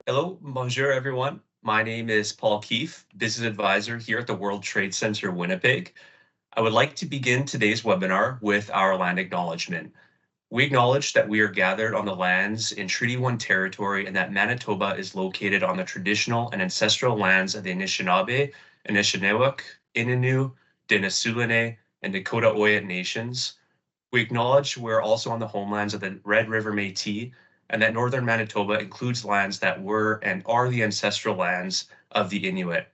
Hello, bonjour, everyone. My name is Paul Keefe, Business Advisor here at the World Trade Centre Winnipeg. I would like to begin today's webinar with our land acknowledgement. We acknowledge that we are gathered on the lands in Treaty 1 territory and that Manitoba is located on the traditional and ancestral lands of the Anishinaabe, Anishinaabeg, Innu, Denisulane, and Dakota Oyat nations. We acknowledge we're also on the homelands of the Red River Métis, and that northern Manitoba includes lands that were and are the ancestral lands of the Inuit.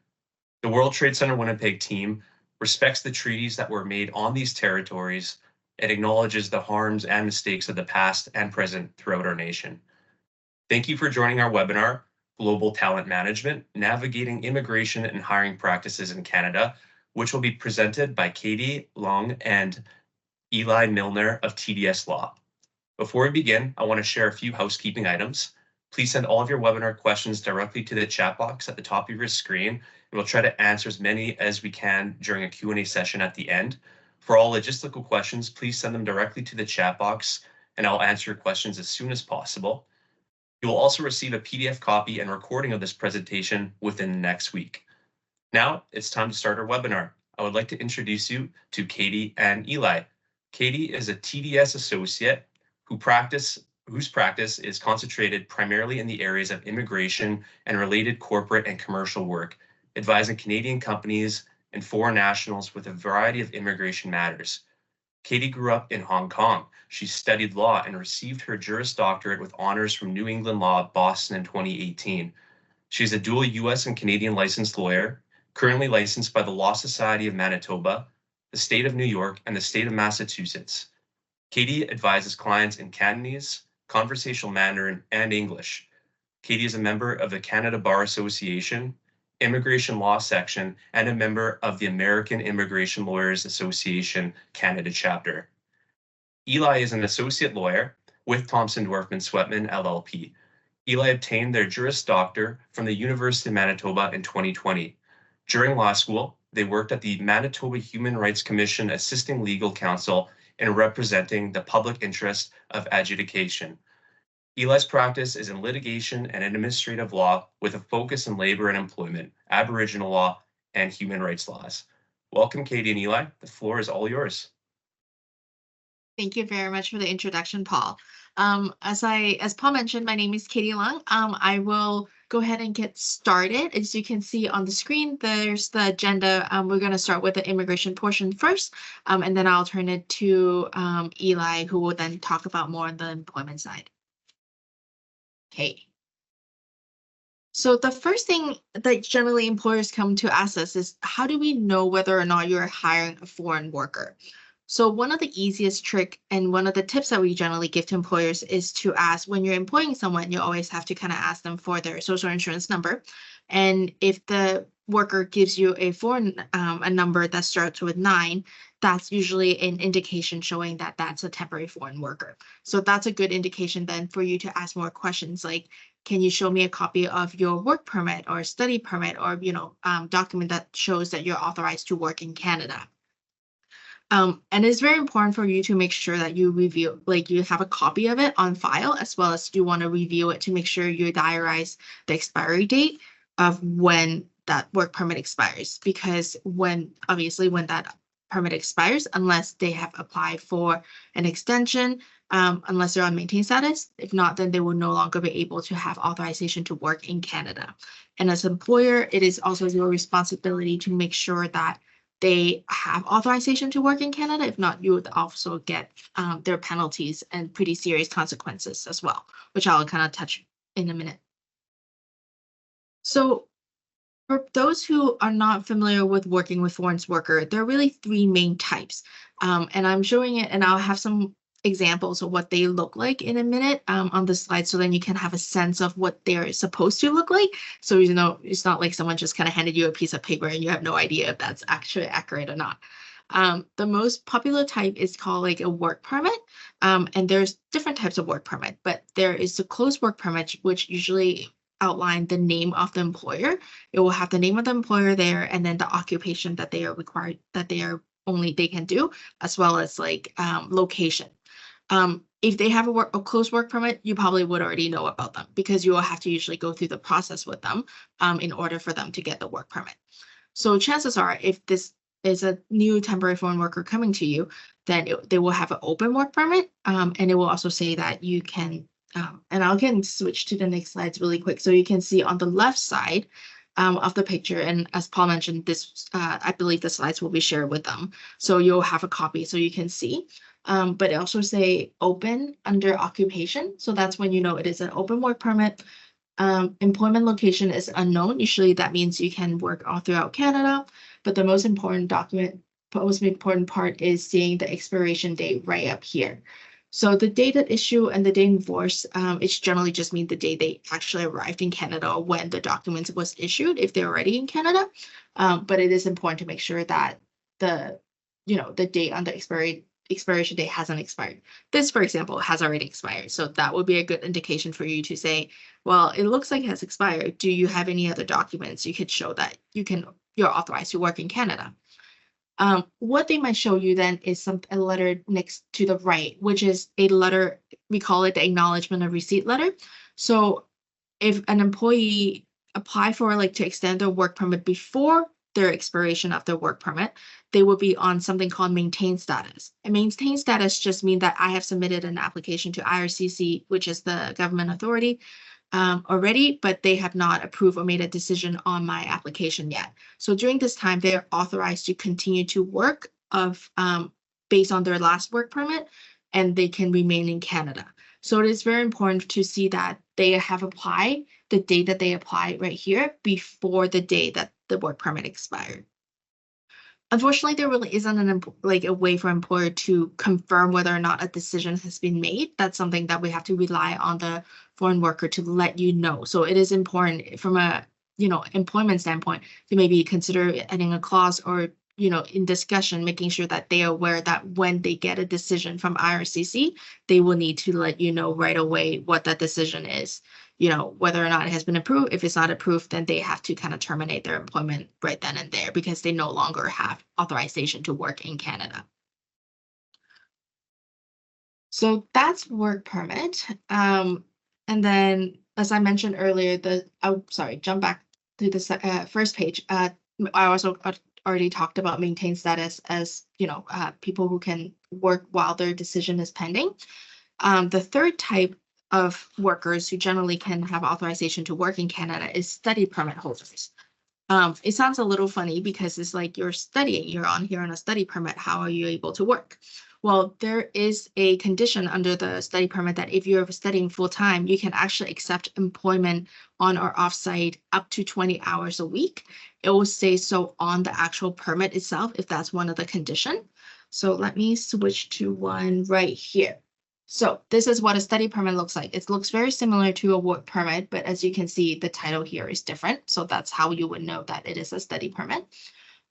The World Trade Centre Winnipeg team respects the treaties that were made on these territories and acknowledges the harms and mistakes of the past and present throughout our nation. Thank you for joining our webinar, Global Talent Management, Navigating Immigration and Hiring Practices in Canada, which will be presented by Katie Leung and Eli Milner of TDS Law. Before we begin, I want to share a few housekeeping items. Please send all of your webinar questions directly to the chat box at the top of your screen, and we'll try to answer as many as we can during a Q&A session at the end. For all logistical questions, please send them directly to the chat box, and I'll answer your questions as soon as possible. You will also receive a PDF copy and recording of this presentation within the next week. Now, it's time to start our webinar. I would like to introduce you to Katie and Eli. Katie is a TDS associate whose practice is concentrated primarily in the areas of immigration and related corporate and commercial work, advising Canadian companies and foreign nationals with a variety of immigration matters. Katie grew up in Hong Kong. She studied law and received her Juris Doctorate with honors from New England Law, Boston in 2018. She's a dual U.S. and Canadian licensed lawyer, currently licensed by the Law Society of Manitoba, the state of New York, and the state of Massachusetts. Katie advises clients in Cantonese, conversational Mandarin, and English. Katie is a member of the Canada Bar Association, Immigration Law Section, and a member of the American Immigration Lawyers Association Canada chapter. Eli is an associate lawyer with Thompson Dorfman Sweatman LLP. Eli obtained their Juris Doctor from the University of Manitoba in 2020. During law school, they worked at the Manitoba Human Rights Commission assisting legal counsel in representing the public interest of adjudication. Eli's practice is in litigation and administrative law with a focus in labor and employment, Aboriginal law, and human rights laws. Welcome, Katie and Eli. The floor is all yours. Thank you very much for the introduction, Paul. As Paul mentioned, my name is Katie Leung. I will go ahead and get started. As you can see on the screen, there's the agenda. We're going to start with the immigration portion first, and then I'll turn it to Eli, who will then talk about more on the employment side. Okay. So the first thing that generally employers come to ask us is, how do we know whether or not you're hiring a foreign worker? So one of the easiest trick and one of the tips that we generally give to employers is to ask, when you're employing someone, you always have to kind of ask them for their social insurance number. And if the worker gives you a number that starts with 9, that's usually an indication showing that that's a temporary foreign worker. So that's a good indication then for you to ask more questions like, can you show me a copy of your work permit or study permit or document that shows that you're authorized to work in Canada? And it's very important for you to make sure that you review, like you have a copy of it on file, as well as you want to review it to make sure you diarize the expiry date of when that work permit expires. Because obviously when that permit expires, unless they have applied for an extension, unless they're on maintained status, if not, then they will no longer be able to have authorization to work in Canada. And as an employer, it is also your responsibility to make sure that they have authorization to work in Canada. If not, you would also get their penalties and pretty serious consequences as well, which I'll kind of touch in a minute. So for those who are not familiar with working with foreign worker, there are really 3 main types. And I'm showing it, and I'll have some examples of what they look like in a minute on the slide, so then you can have a sense of what they're supposed to look like. So it's not like someone just kind of handed you a piece of paper and you have no idea if that's actually accurate or not. The most popular type is called like a work permit, and there's different types of work permit, but there is the closed work permit, which usually outline the name of the employer. It will have the name of the employer there, and then the occupation that they are required, that they can do, as well as like location. If they have a closed work permit, you probably would already know about them because you will have to usually go through the process with them in order for them to get the work permit. So chances are, if this is a new temporary foreign worker coming to you, then they will have an open work permit, and it will also say that you can. And I'll again switch to the next slides really quick, so you can see on the left side of the picture. And as Paul mentioned, this I believe the slides will be shared with them, so you'll have a copy so you can see. But it also say open under occupation, so that's when you know it is an open work permit. Employment location is unknown. Usually that means you can work all throughout Canada, but the most important part is seeing the expiration date right up here. So the dated issue and the date enforced, it's generally just mean the day they actually arrived in Canada when the document was issued, if they're already in Canada. But it is important to make sure that the date on the expiration date hasn't expired. This, for example, has already expired. So that would be a good indication for you to say, well, it looks like it has expired. Do you have any other documents you could show that you're authorized to work in Canada? What they might show you then is a letter next to the right, which is a letter, we call it the acknowledgement of receipt letter. So if an employee apply for to extend their work permit before their expiration of their work permit, they will be on something called maintain status. And maintain status just means that I have submitted an application to IRCC, which is the government authority, already, but they have not approved or made a decision on my application yet. So during this time, they're authorized to continue to work based on their last work permit, and they can remain in Canada. So it is very important to see that they have applied the date that they applied right here before the day that the work permit expired. Unfortunately, there really isn't a way for employer to confirm whether or not a decision has been made. That's something that we have to rely on the foreign worker to let you know. So it is important from a employment standpoint to maybe consider adding a clause or in discussion, making sure that they are aware that when they get a decision from IRCC, they will need to let you know right away what that decision is. Whether or not it has been approved. If it's not approved, then they have to kind of terminate their employment right then and there because they no longer have authorization to work in Canada. So that's work permit. And then, as I mentioned earlier, jump back to the first page. I also already talked about maintain status as, people who can work while their decision is pending. The third type of workers who generally can have authorization to work in Canada is study permit holders. It sounds a little funny because it's like you're studying, you're on here on a study permit. How are you able to work? Well, there is a condition under the study permit that if you're studying full time, you can actually accept employment on or off-site up to 20 hours a week. It will say so on the actual permit itself if that's one of the conditions. So let me switch to one right here. So this is what a study permit looks like. It looks very similar to a work permit, but as you can see, the title here is different. So that's how you would know that it is a study permit.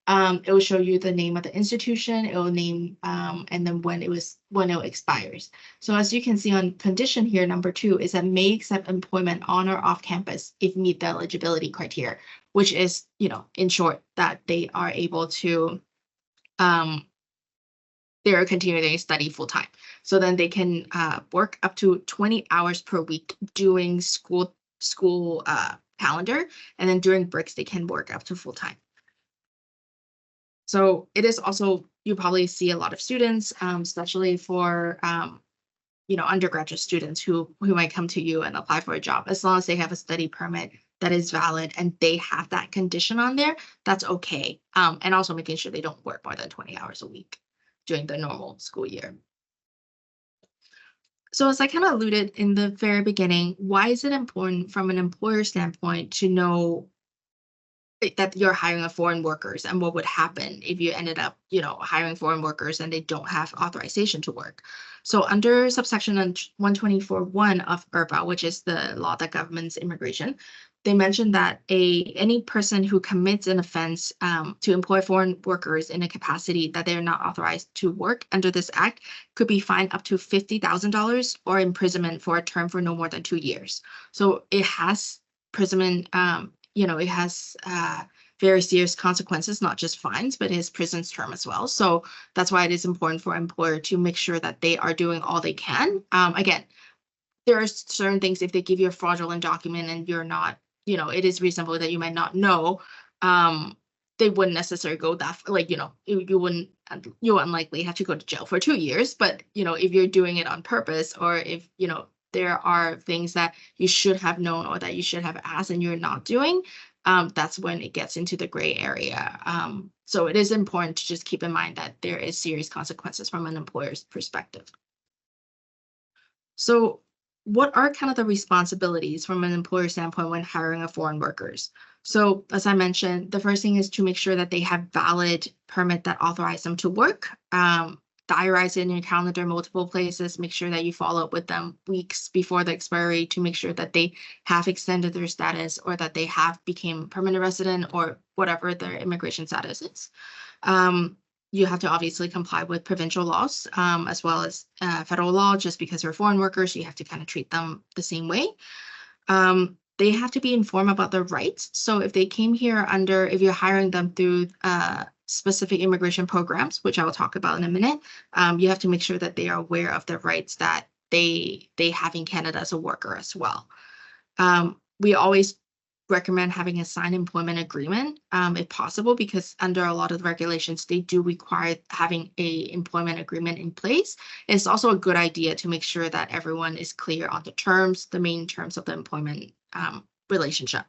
It will show you the name of the institution. It will name and then when it expires. So as you can see on condition here, number 2 is that may accept employment on or off campus if meet the eligibility criteria, which is, in short, that they are able to they are continuing their study full time. So then they can work up to 20 hours per week during school calendar, and then during breaks they can work up to full time. So it is also, you probably see a lot of students, especially for undergraduate students who might come to you and apply for a job. As long as they have a study permit that is valid and they have that condition on there, that's okay. And also making sure they don't work more than 20 hours a week during the normal school year. So as I kind of alluded in the very beginning, why is it important from an employer standpoint to know that you're hiring foreign workers and what would happen if you ended up, hiring foreign workers and they don't have authorization to work? So under subsection 124(1) of IRBA, which is the law that governs immigration, they mentioned that any person who commits an offense to employ foreign workers in a capacity that they are not authorized to work under this act could be fined up to $50,000 or imprisonment for a term for no more than 2 years. So it has imprisonment. It has very serious consequences, not just fines, but his prison term as well. So that's why it is important for an employer to make sure that they are doing all they can. Again, there are certain things, if they give you a fraudulent document and you're not, it is reasonable that you might not know, they wouldn't necessarily go that like, you wouldn't, you unlikely have to go to jail for 2 years. But, if you're doing it on purpose, or if, there are things that you should have known or that you should have asked and you're not doing, that's when it gets into the gray area. So it is important to just keep in mind that there is serious consequences from an employer's perspective. So what are kind of the responsibilities from an employer standpoint when hiring a foreign workers? So as I mentioned, the first thing is to make sure that they have valid permit that authorize them to work. Diarize it in your calendar multiple places. Make sure that you follow up with them weeks before the expiry to make sure that they have extended their status, or that they have become permanent resident, or whatever their immigration status is. You have to obviously comply with provincial laws, as well as federal law. Just because they're foreign workers, you have to kind of treat them the same way. They have to be informed about their rights. So if they came here if you're hiring them through specific immigration programs, which I will talk about in a minute, you have to make sure that they are aware of the rights that they have in Canada as a worker as well. We always recommend having a signed employment agreement, if possible, because under a lot of the regulations, they do require having a employment agreement in place. It's also a good idea to make sure that everyone is clear on the main terms of the employment relationship.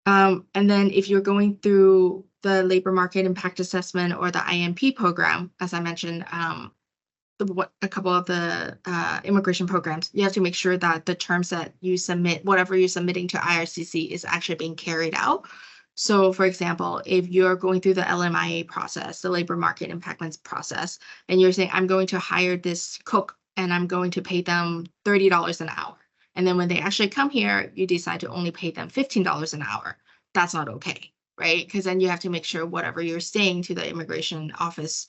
And then if you're going through the labor market impact assessment or the IMP program, as I mentioned, a couple of the immigration programs, you have to make sure that the terms that you submit, whatever you're submitting to IRCC, is actually being carried out. So for example, if you're going through the LMIA process, the labor market impactments process, and you're saying, I'm going to hire this cook and I'm going to pay them $30 an hour. And then when they actually come here, you decide to only pay them $15 an hour. That's not okay, right? Because then you have to make sure whatever you're saying to the immigration office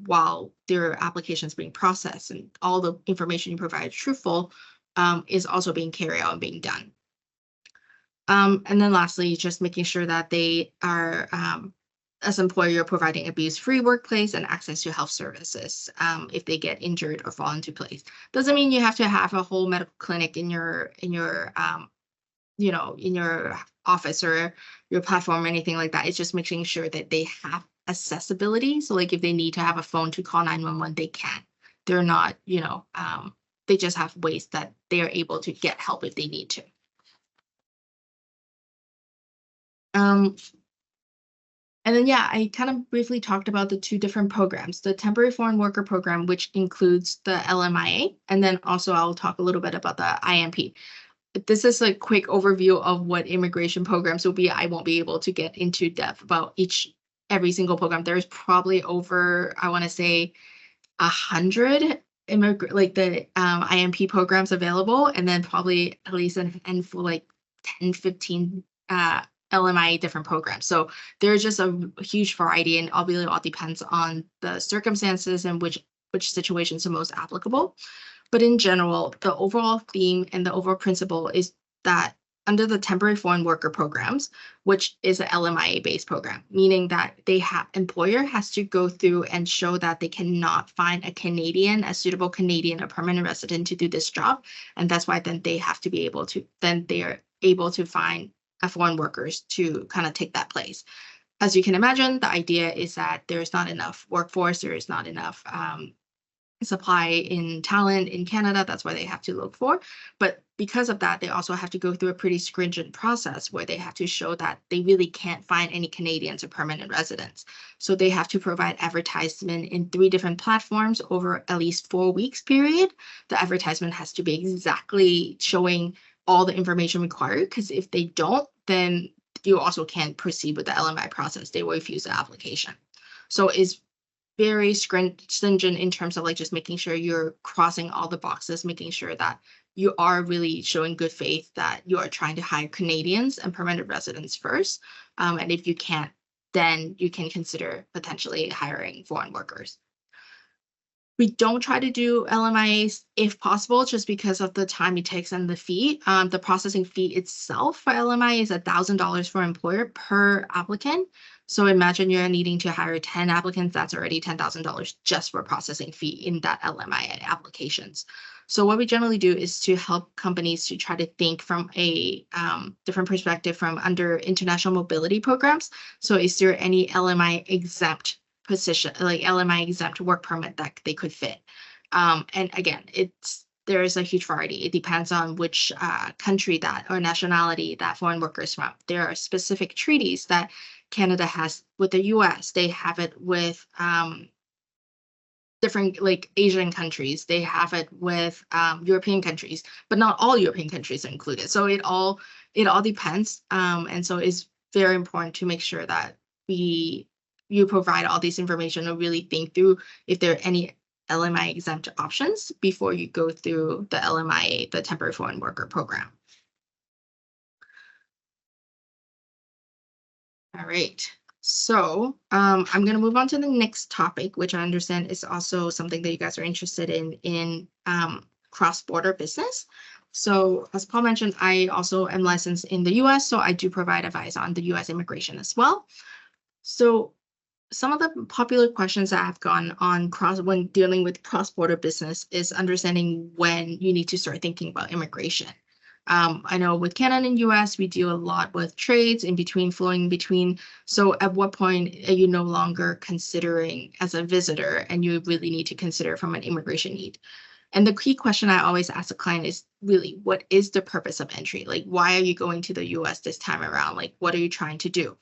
while their application is being processed and all the information you provide truthful, is also being carried out and being done. And then lastly, just making sure that they are, as an employer, you're providing abuse-free workplace and access to health services if they get injured or fall into place. Doesn't mean you have to have a whole medical clinic in your office or your platform or anything like that. It's just making sure that they have accessibility. So like if they need to have a phone to call 911, they can. They're not, they just have ways that they are able to get help if they need to. And then, yeah, I kind of briefly talked about the two different programs, the temporary foreign worker program, which includes the LMIA, and then also I'll talk a little bit about the IMP. This is a quick overview of what immigration programs will be. I won't be able to get into depth about every single program. There's probably over, I want to say, 100 IMP programs available, and then probably at least a handful, like 10, 15 LMIA different programs. So there's just a huge variety, and obviously it all depends on the circumstances and which situations are most applicable. But in general, the overall theme and the overall principle is that under the temporary foreign worker programs, which is an LMIA-based program, meaning that employer has to go through and show that they cannot find a suitable Canadian or permanent resident to do this job. And that's why then they are able to find foreign workers to kind of take that place. As you can imagine, the idea is that there's not enough workforce, there is not enough supply in talent in Canada. That's why they have to look for. But because of that, they also have to go through a pretty stringent process where they have to show that they really can't find any Canadians or permanent residents. So they have to provide advertisement in 3 different platforms over at least 4 weeks period. The advertisement has to be exactly showing all the information required, because if they don't, then you also can't proceed with the LMI process. They will refuse the application. So it's very stringent in terms of like just making sure you're crossing all the boxes, making sure that you are really showing good faith that you are trying to hire Canadians and permanent residents first. And if you can't, then you can consider potentially hiring foreign workers. We don't try to do LMIAs if possible, just because of the time it takes and the fee. The processing fee itself for LMIA is $1,000 for employer per applicant. So imagine you're needing to hire 10 applicants, that's already $10,000 just for processing fee in that LMIA applications. So what we generally do is to help companies to try to think from a different perspective from under international mobility programs. So is there any LMI exempt position, like LMI exempt work permit that they could fit? And again, there is a huge variety. It depends on which country that or nationality that foreign worker is from. There are specific treaties that Canada has with the US. They have it with different like Asian countries. They have it with European countries, but not all European countries are included. So it all depends. And so it's very important to make sure that you provide all this information and really think through if there are any LMI exempt options before you go through the LMIA, the temporary foreign worker program. All right. So I'm going to move on to the next topic, which I understand is also something that you guys are interested in cross-border business. So as Paul mentioned, I also am licensed in the US, so I do provide advice on the US immigration as well. So some of the popular questions that I've gone on when dealing with cross-border business is understanding when you need to start thinking about immigration. I know with Canada and US, we deal a lot with trades in between, flowing between. So at what point are you no longer considering as a visitor and you really need to consider from an immigration need? And the key question I always ask a client is really, what is the purpose of entry? Like, why are you going to the US this time around? Like, what are you trying to do?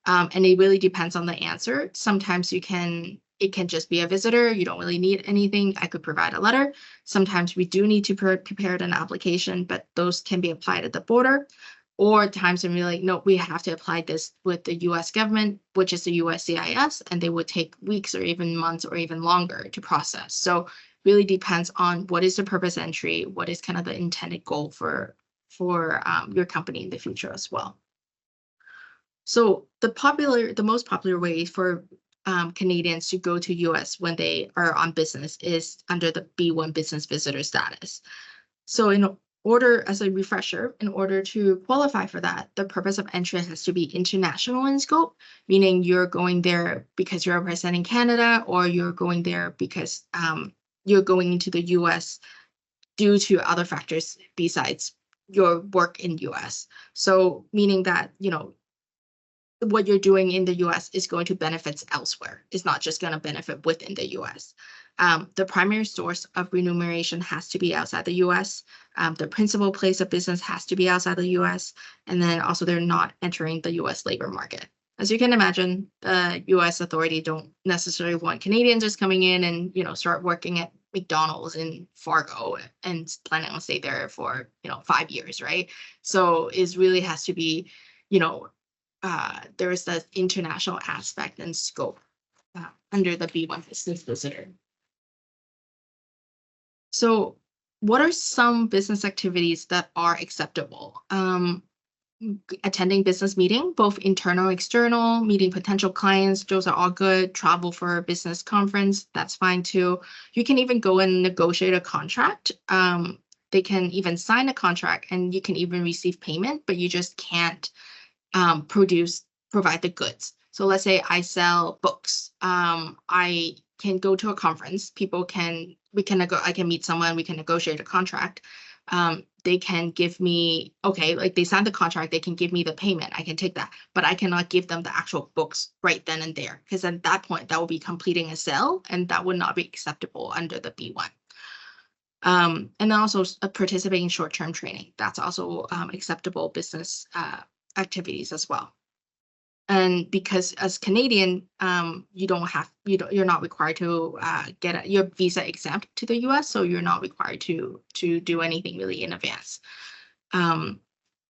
And it really depends on the answer. Sometimes it can just be a visitor. You don't really need anything. I could provide a letter. Sometimes we do need to prepare an application, but those can be applied at the border. Or times when we're like, no, we have to apply this with the US government, which is the USCIS, and they would take weeks or even months or even longer to process. So really depends on what is the purpose entry, what is kind of the intended goal for your company in the future as well. So the most popular way for Canadians to go to US when they are on business is under the B1 business visitor status. So in order, as a refresher, in order to qualify for that, the purpose of entry has to be international in scope, meaning you're going there because you're representing Canada, or you're going there because you're going into the US due to other factors besides your work in US. So meaning that, what you're doing in the US is going to benefit elsewhere. It's not just going to benefit within the US. The primary source of remuneration has to be outside the US. The principal place of business has to be outside the US. And then also they're not entering the US labor market. As you can imagine, the US authority don't necessarily want Canadians just coming in and, start working at McDonald's in Fargo and planning on stay there for, 5 years, right? So it really has to be, there is the international aspect and scope under the B1 business visitor. So what are some business activities that are acceptable? Attending business meeting, both internal, external, meeting potential clients, those are all good. Travel for a business conference, that's fine too. You can even go and negotiate a contract. They can even sign a contract and you can even receive payment, but you just can't provide the goods. So let's say I sell books. I can go to a conference. I can meet someone, we can negotiate a contract. They can give me, like they sign the contract, they can give me the payment. I can take that, but I cannot give them the actual books right then and there, because at that point that will be completing a sale and that would not be acceptable under the B1. And then also participating in short-term training. That's also acceptable business activities as well. And because as Canadian, you're not required to get your visa exempt to the US, so you're not required to do anything really in advance.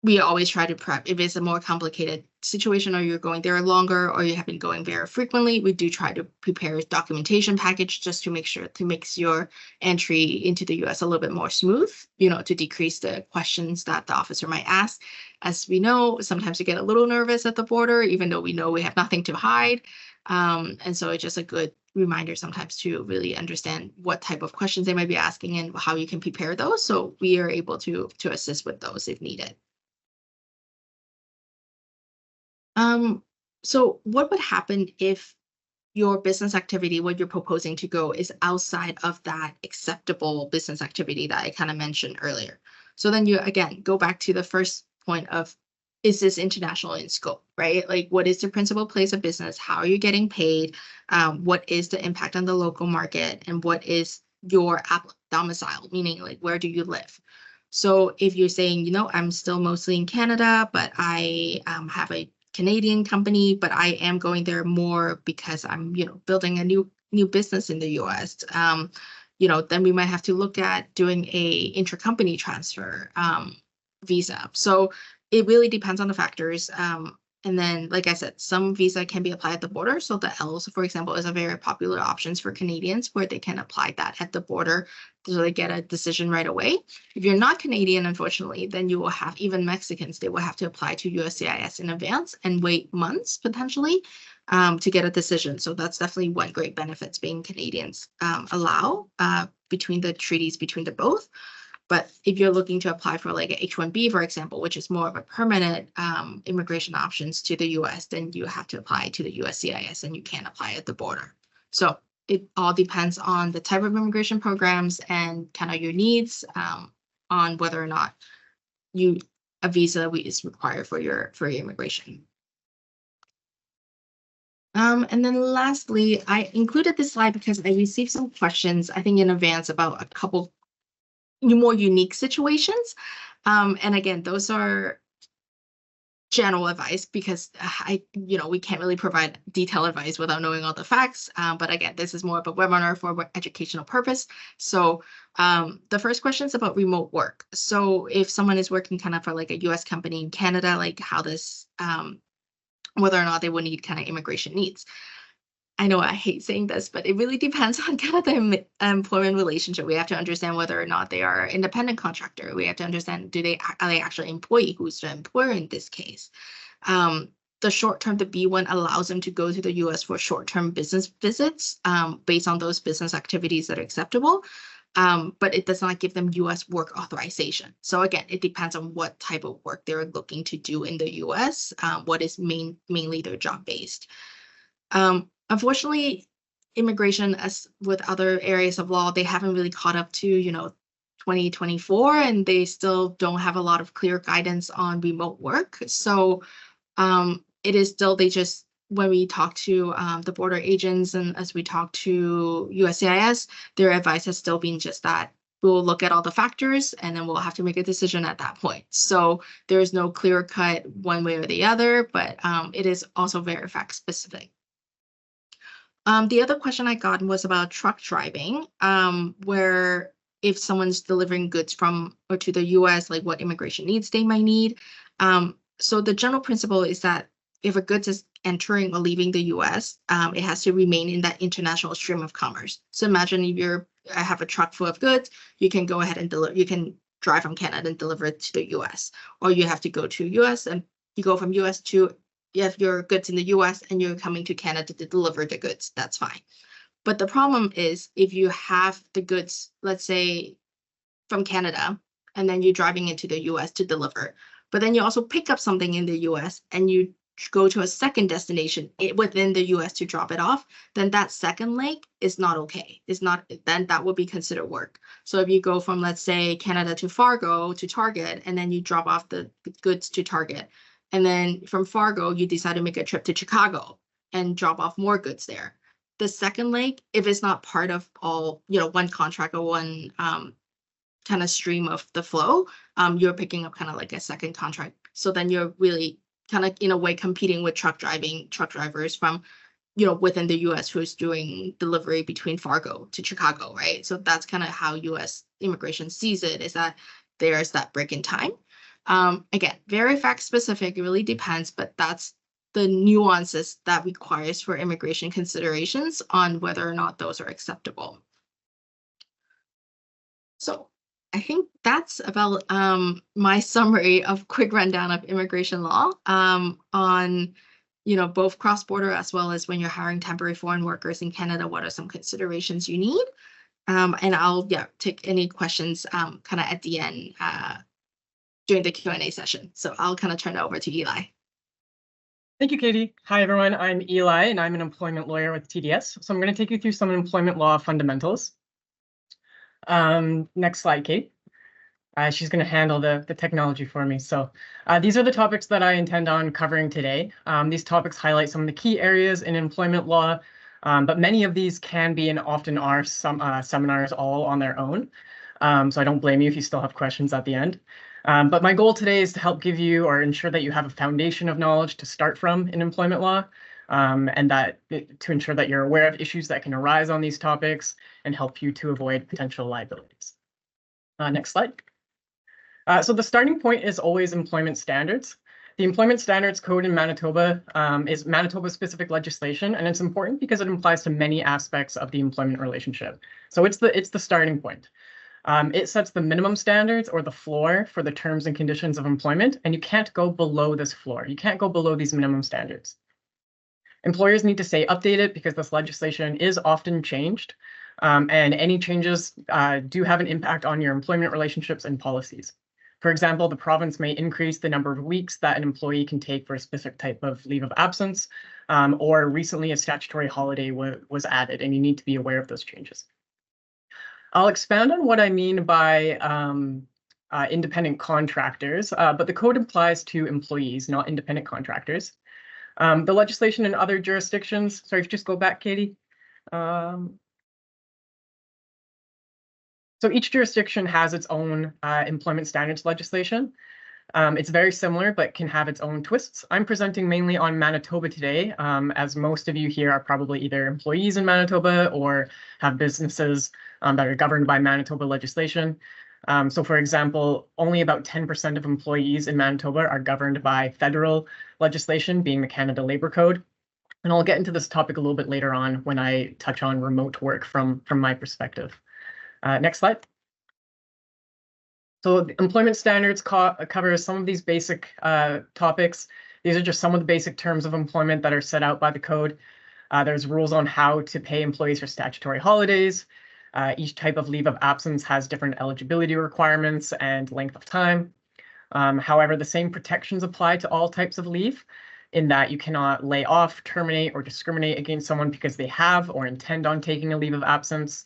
We always try to prep. If it's a more complicated situation or you're going there longer or you have been going very frequently, we do try to prepare a documentation package just to make your entry into the US a little bit more smooth, to decrease the questions that the officer might ask. As we know, sometimes we get a little nervous at the border, even though we know we have nothing to hide. And so it's just a good reminder sometimes to really understand what type of questions they might be asking and how you can prepare those. So we are able to assist with those if needed. So what would happen if your business activity, what you're proposing to go, is outside of that acceptable business activity that I kind of mentioned earlier? So then you again go back to the first point of, is this international in scope, right? Like, what is the principal place of business? How are you getting paid? What is the impact on the local market? And what is your domicile, meaning like where do you live? So if you're saying, I'm still mostly in Canada, but I have a Canadian company, but I am going there more because I'm, building a new business in the US. Then we might have to look at doing a intercompany transfer visa. So it really depends on the factors. And then, like I said, some visa can be applied at the border. So the L's, for example, is a very popular option for Canadians where they can apply that at the border so they get a decision right away. If you're not Canadian, unfortunately, then you will have, even Mexicans, they will have to apply to USCIS in advance and wait months potentially to get a decision. So that's definitely one great benefits being Canadians allow between the treaties between the both. But if you're looking to apply for like a H-1B, for example, which is more of a permanent immigration options to the US, then you have to apply to the USCIS and you can't apply at the border. So it all depends on the type of immigration programs and kind of your needs on whether or not a visa is required for your immigration. And then lastly, I included this slide because I received some questions, I think in advance, about a couple more unique situations. And again, those are general advice because we can't really provide detailed advice without knowing all the facts. But again, this is more of a webinar for educational purpose. So the first question is about remote work. So if someone is working kind of for like a US company in Canada, like how this, whether or not they will need kind of immigration needs. I know I hate saying this, but it really depends on kind of the employment relationship. We have to understand whether or not they are independent contractor. We have to understand, are they actually employee? Who's the employer in this case? The short-term, the B1 allows them to go to the US for short-term business visits based on those business activities that are acceptable. But it does not give them US work authorization. So again, it depends on what type of work they're looking to do in the US, what is mainly their job-based. Unfortunately, immigration, as with other areas of law, they haven't really caught up to, 2024, and they still don't have a lot of clear guidance on remote work. So it is still, when we talk to the border agents and as we talk to USCIS, their advice has still been just that we'll look at all the factors and then we'll have to make a decision at that point. So there's no clear cut one way or the other, but it is also very fact specific. The other question I got was about truck driving, where if someone's delivering goods from or to the US, like what immigration needs they might need. So the general principle is that if a goods is entering or leaving the US, it has to remain in that international stream of commerce. So imagine if I have a truck full of goods, you can go ahead and you can drive from Canada and deliver it to the US, or you have to go to US and you go from US to, you have your goods in the US and you're coming to Canada to deliver the goods, that's fine. But the problem is if you have the goods, let's say from Canada, and then you're driving into the US to deliver, but then you also pick up something in the US and you go to a second destination within the US to drop it off, then that second leg is not okay. Then that would be considered work. So if you go from, let's say, Canada to Fargo to Target, and then you drop off the goods to Target, and then from Fargo, you decide to make a trip to Chicago and drop off more goods there. The second leg, if it's not part of all, one contract or one kind of stream of the flow, you're picking up kind of like a second contract. So then you're really kind of in a way competing with truck drivers from, within the US who's doing delivery between Fargo to Chicago, right? So that's kind of how US immigration sees it, is that there's that break in time. Again, very fact specific, it really depends, but that's the nuances that requires for immigration considerations on whether or not those are acceptable. So I think that's about my summary of quick rundown of immigration law on, both cross-border as well as when you're hiring temporary foreign workers in Canada, what are some considerations you need? And I'll take any questions kind of at the end during the Q&A session. So I'll kind of turn it over to Eli. Thank you, Katie. Hi, everyone. I'm Eli, and I'm an employment lawyer with TDS. So I'm going to take you through some employment law fundamentals. Next slide, Kate. She's going to handle the technology for me. So these are the topics that I intend on covering today. These topics highlight some of the key areas in employment law, but many of these can be and often are some seminars all on their own. So I don't blame you if you still have questions at the end. But my goal today is to help give you or ensure that you have a foundation of knowledge to start from in employment law, and to ensure that you're aware of issues that can arise on these topics and help you to avoid potential liabilities. Next slide. So the starting point is always employment standards. The Employment Standards Code in Manitoba is Manitoba-specific legislation, and it's important because it applies to many aspects of the employment relationship. So it's the starting point. It sets the minimum standards or the floor for the terms and conditions of employment, and you can't go below this floor. You can't go below these minimum standards. Employers need to stay updated because this legislation is often changed, and any changes do have an impact on your employment relationships and policies. For example, the province may increase the number of weeks that an employee can take for a specific type of leave of absence, or recently a statutory holiday was added, and you need to be aware of those changes. I'll expand on what I mean by independent contractors, but the code applies to employees, not independent contractors. The legislation in other jurisdictions, sorry, if you just go back, Katie. So each jurisdiction has its own employment standards legislation. It's very similar, but can have its own twists. I'm presenting mainly on Manitoba today, as most of you here are probably either employees in Manitoba or have businesses that are governed by Manitoba legislation. So for example, only about 10% of employees in Manitoba are governed by federal legislation, being the Canada Labour Code. And I'll get into this topic a little bit later on when I touch on remote work from my perspective. Next slide. So the employment standards covers some of these basic topics. These are just some of the basic terms of employment that are set out by the code. There's rules on how to pay employees for statutory holidays. Each type of leave of absence has different eligibility requirements and length of time. However, the same protections apply to all types of leave, in that you cannot lay off, terminate, or discriminate against someone because they have or intend on taking a leave of absence.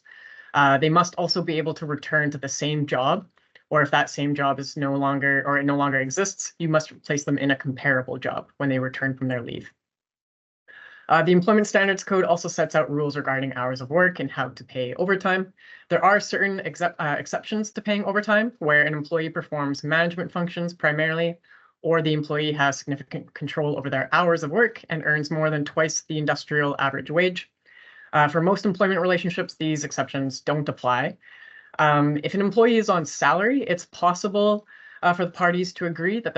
They must also be able to return to the same job, or if that same job is no longer exists, you must place them in a comparable job when they return from their leave. The Employment Standards Code also sets out rules regarding hours of work and how to pay overtime. There are certain exceptions to paying overtime, where an employee performs management functions primarily, or the employee has significant control over their hours of work and earns more than twice the industrial average wage. For most employment relationships, these exceptions don't apply. If an employee is on salary, it's possible for the parties to agree that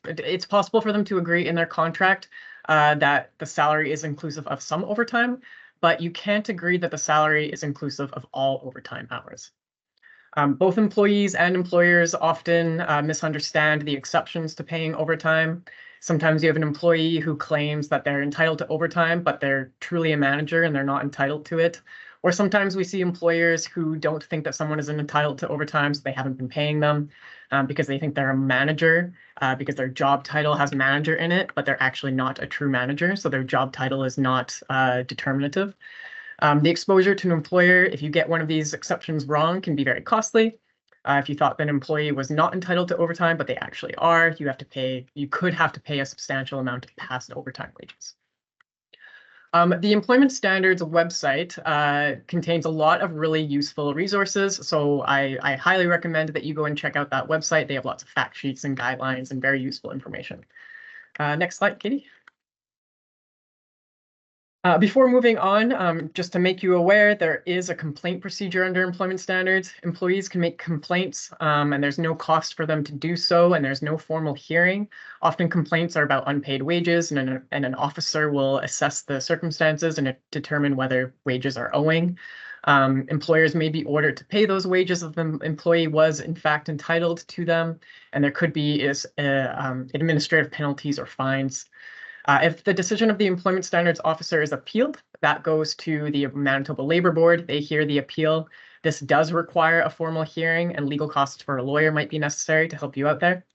it's possible for them to agree in their contract that the salary is inclusive of some overtime, but you can't agree that the salary is inclusive of all overtime hours. Both employees and employers often misunderstand the exceptions to paying overtime. Sometimes you have an employee who claims that they're entitled to overtime, but they're truly a manager and they're not entitled to it. Or sometimes we see employers who don't think that someone is entitled to overtime, so they haven't been paying them because they think they're a manager, because their job title has manager in it, but they're actually not a true manager, so their job title is not determinative. The exposure to an employer, if you get one of these exceptions wrong, can be very costly. If you thought that an employee was not entitled to overtime, but they actually are, you could have to pay a substantial amount of past overtime wages. The Employment Standards website contains a lot of really useful resources, so I highly recommend that you go and check out that website. They have lots of fact sheets and guidelines and very useful information. Next slide, Katie. Before moving on, just to make you aware, there is a complaint procedure under employment standards. Employees can make complaints, and there's no cost for them to do so, and there's no formal hearing. Often complaints are about unpaid wages, and an officer will assess the circumstances and determine whether wages are owing. Employers may be ordered to pay those wages if the employee was in fact entitled to them, and there could be administrative penalties or fines. If the decision of the Employment Standards Officer is appealed, that goes to the Manitoba Labour Board. They hear the appeal. This does require a formal hearing, and legal costs for a lawyer might be necessary to help you out there.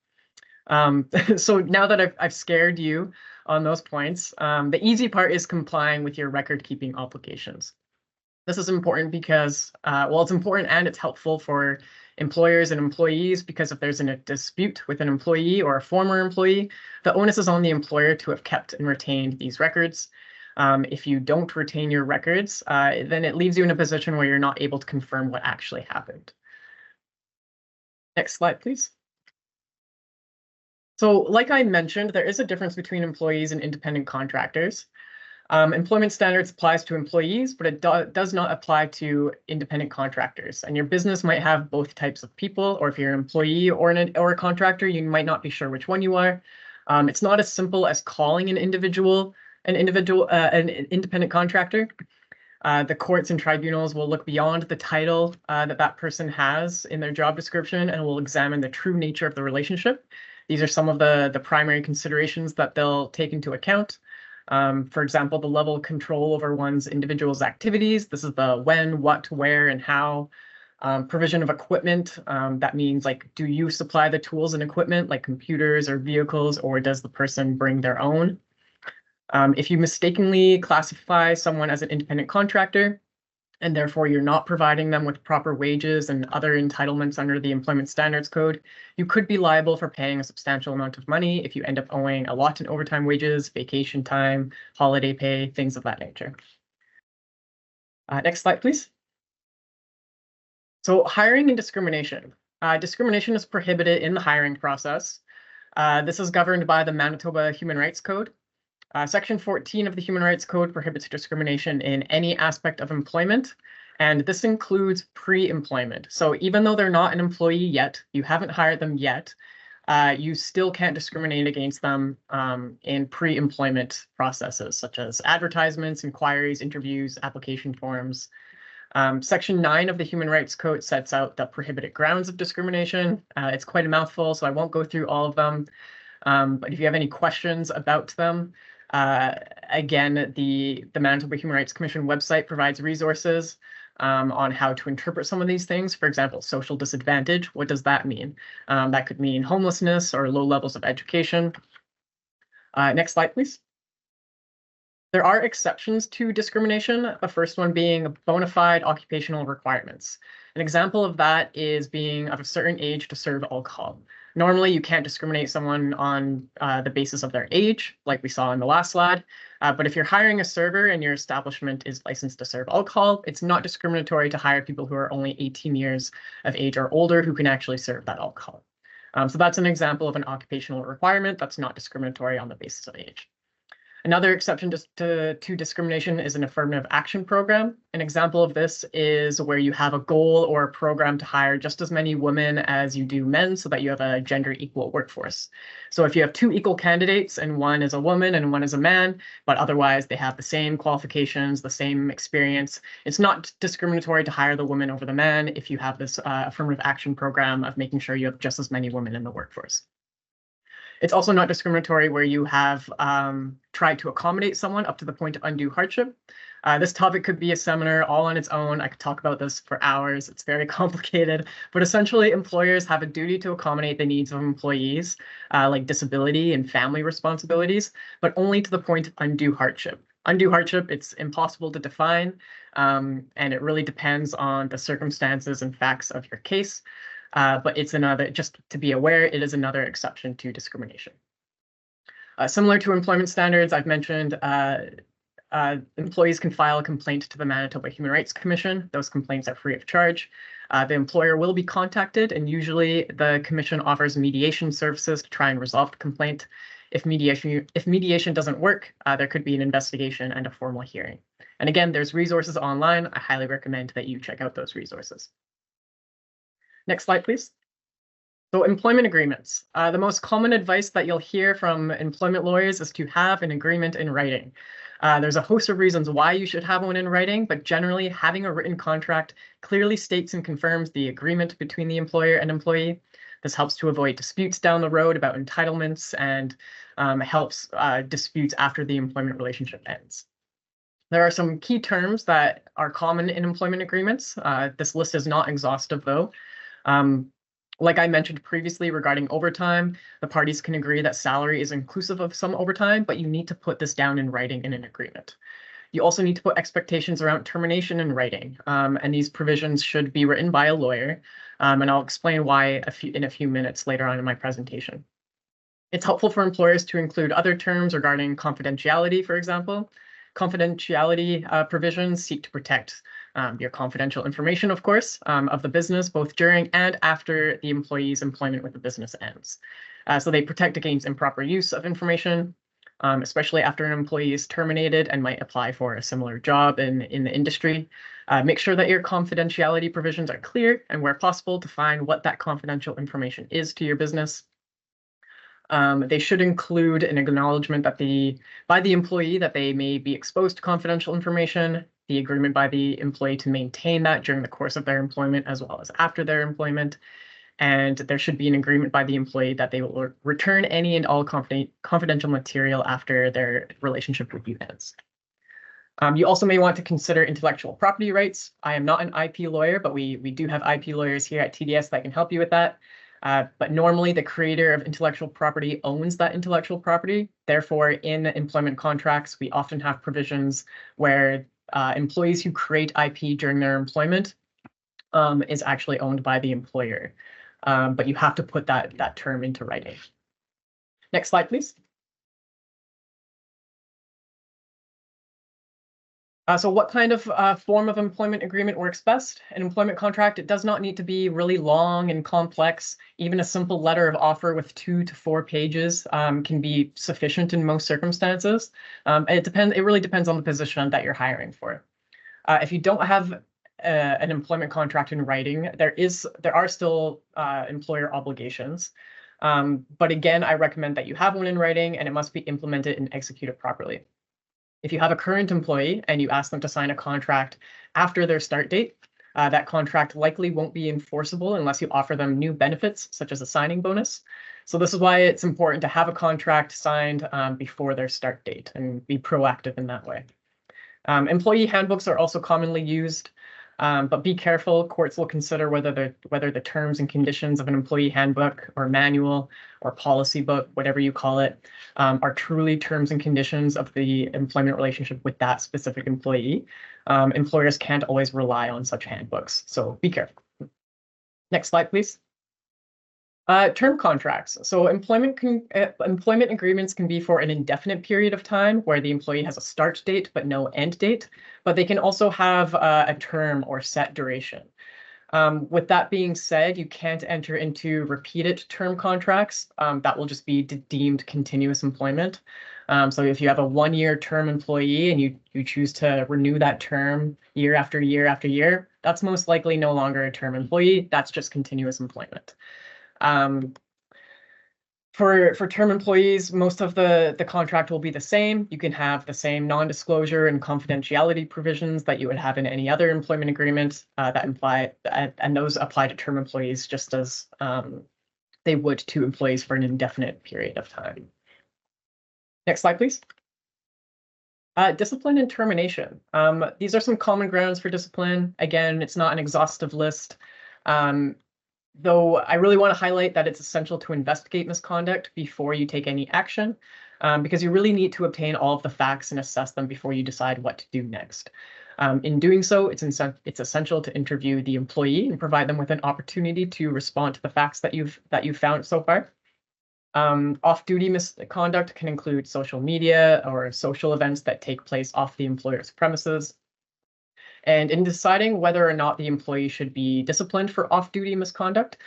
So now that I've scared you on those points, the easy part is complying with your record-keeping obligations. This is important because, well, it's important and it's helpful for employers and employees, because if there's a dispute with an employee or a former employee, the onus is on the employer to have kept and retained these records. If you don't retain your records, then it leaves you in a position where you're not able to confirm what actually happened. Next slide, please. So like I mentioned, there is a difference between employees and independent contractors. Employment standards applies to employees, but it does not apply to independent contractors. And your business might have both types of people, or if you're an employee or a contractor, you might not be sure which one you are. It's not as simple as calling an independent contractor. The courts and tribunals will look beyond the title that person has in their job description and will examine the true nature of the relationship. These are some of the primary considerations that they'll take into account. For example, the level of control over one's individual's activities. This is the when, what, where, and how. Provision of equipment. That means, like, do you supply the tools and equipment like computers or vehicles, or does the person bring their own? If you mistakenly classify someone as an independent contractor, and therefore you're not providing them with proper wages and other entitlements under the Employment Standards Code, you could be liable for paying a substantial amount of money if you end up owing a lot in overtime wages, vacation time, holiday pay, things of that nature. Next slide, please. So hiring and discrimination. Discrimination is prohibited in the hiring process. This is governed by the Manitoba Human Rights Code. Section 14 of the Human Rights Code prohibits discrimination in any aspect of employment, and this includes pre-employment. So even though they're not an employee yet, you haven't hired them yet, you still can't discriminate against them in pre-employment processes, such as advertisements, inquiries, interviews, application forms. Section 9 of the Human Rights Code sets out the prohibited grounds of discrimination. It's quite a mouthful, so I won't go through all of them. But if you have any questions about them, again, the Manitoba Human Rights Commission website provides resources on how to interpret some of these things. For example, social disadvantage, what does that mean? That could mean homelessness or low levels of education. Next slide, please. There are exceptions to discrimination, the first one being bona fide occupational requirements. An example of that is being of a certain age to serve alcohol. Normally, you can't discriminate someone on the basis of their age, like we saw in the last slide. But if you're hiring a server and your establishment is licensed to serve alcohol, it's not discriminatory to hire people who are only 18 years of age or older who can actually serve that alcohol. So that's an example of an occupational requirement that's not discriminatory on the basis of age. Another exception to discrimination is an affirmative action program. An example of this is where you have a goal or a program to hire just as many women as you do men so that you have a gender equal workforce. So if you have two equal candidates and one is a woman and one is a man, but otherwise they have the same qualifications, the same experience, it's not discriminatory to hire the woman over the man if you have this affirmative action program of making sure you have just as many women in the workforce. It's also not discriminatory where you have tried to accommodate someone up to the point of undue hardship. This topic could be a seminar all on its own. I could talk about this for hours. It's very complicated, but essentially employers have a duty to accommodate the needs of employees, like disability and family responsibilities, but only to the point of undue hardship. Undue hardship, it's impossible to define, and it really depends on the circumstances and facts of your case. But it's another, just to be aware, it is another exception to discrimination. Similar to employment standards, I've mentioned employees can file a complaint to the Manitoba Human Rights Commission. Those complaints are free of charge. The employer will be contacted, and usually the commission offers mediation services to try and resolve the complaint. If mediation doesn't work, there could be an investigation and a formal hearing. And again, there's resources online. I highly recommend that you check out those resources. Next slide, please. So employment agreements. The most common advice that you'll hear from employment lawyers is to have an agreement in writing. There's a host of reasons why you should have one in writing, but generally having a written contract clearly states and confirms the agreement between the employer and employee. This helps to avoid disputes down the road about entitlements and helps disputes after the employment relationship ends. There are some key terms that are common in employment agreements. This list is not exhaustive, though. Like I mentioned previously regarding overtime, the parties can agree that salary is inclusive of some overtime, but you need to put this down in writing in an agreement. You also need to put expectations around termination in writing, and these provisions should be written by a lawyer, and I'll explain why in a few minutes later on in my presentation. It's helpful for employers to include other terms regarding confidentiality, for example. Confidentiality provisions seek to protect your confidential information, of course, of the business, both during and after the employee's employment with the business ends. So they protect against improper use of information, especially after an employee is terminated and might apply for a similar job in the industry. Make sure that your confidentiality provisions are clear and where possible define what that confidential information is to your business. They should include an acknowledgement that by the employee that they may be exposed to confidential information, the agreement by the employee to maintain that during the course of their employment as well as after their employment. And there should be an agreement by the employee that they will return any and all confidential material after their relationship with you ends. You also may want to consider intellectual property rights. I am not an IP lawyer, but we do have IP lawyers here at TDS that can help you with that. But normally the creator of intellectual property owns that intellectual property. Therefore, in employment contracts, we often have provisions where employees who create IP during their employment is actually owned by the employer. But you have to put that term into writing. Next slide, please. So what kind of form of employment agreement works best? An employment contract, it does not need to be really long and complex. Even a simple letter of offer with 2 to 4 pages can be sufficient in most circumstances. It really depends on the position that you're hiring for. If you don't have an employment contract in writing, there are still employer obligations. But again, I recommend that you have one in writing and it must be implemented and executed properly. If you have a current employee and you ask them to sign a contract after their start date, that contract likely won't be enforceable unless you offer them new benefits, such as a signing bonus. So this is why it's important to have a contract signed before their start date and be proactive in that way. Employee handbooks are also commonly used, but be careful. Courts will consider whether the terms and conditions of an employee handbook or manual or policy book, whatever you call it, are truly terms and conditions of the employment relationship with that specific employee. Employers can't always rely on such handbooks, so be careful. Next slide, please. Term contracts. So employment agreements can be for an indefinite period of time where the employee has a start date but no end date, but they can also have a term or set duration. With that being said, you can't enter into repeated term contracts. That will just be deemed continuous employment. So if you have a 1-year term employee and you choose to renew that term year after year after year, that's most likely no longer a term employee. That's just continuous employment. For term employees, most of the contract will be the same. You can have the same non-disclosure and confidentiality provisions that you would have in any other employment agreement and those apply to term employees just as they would to employees for an indefinite period of time. Next slide, please. Discipline and termination. These are some common grounds for discipline. Again, it's not an exhaustive list. Though I really want to highlight that it's essential to investigate misconduct before you take any action, because you really need to obtain all of the facts and assess them before you decide what to do next. In doing so, it's essential to interview the employee and provide them with an opportunity to respond to the facts that you've found so far. Off-duty misconduct can include social media or social events that take place off the employer's premises. And in deciding whether or not the employee should be disciplined for off-duty misconduct,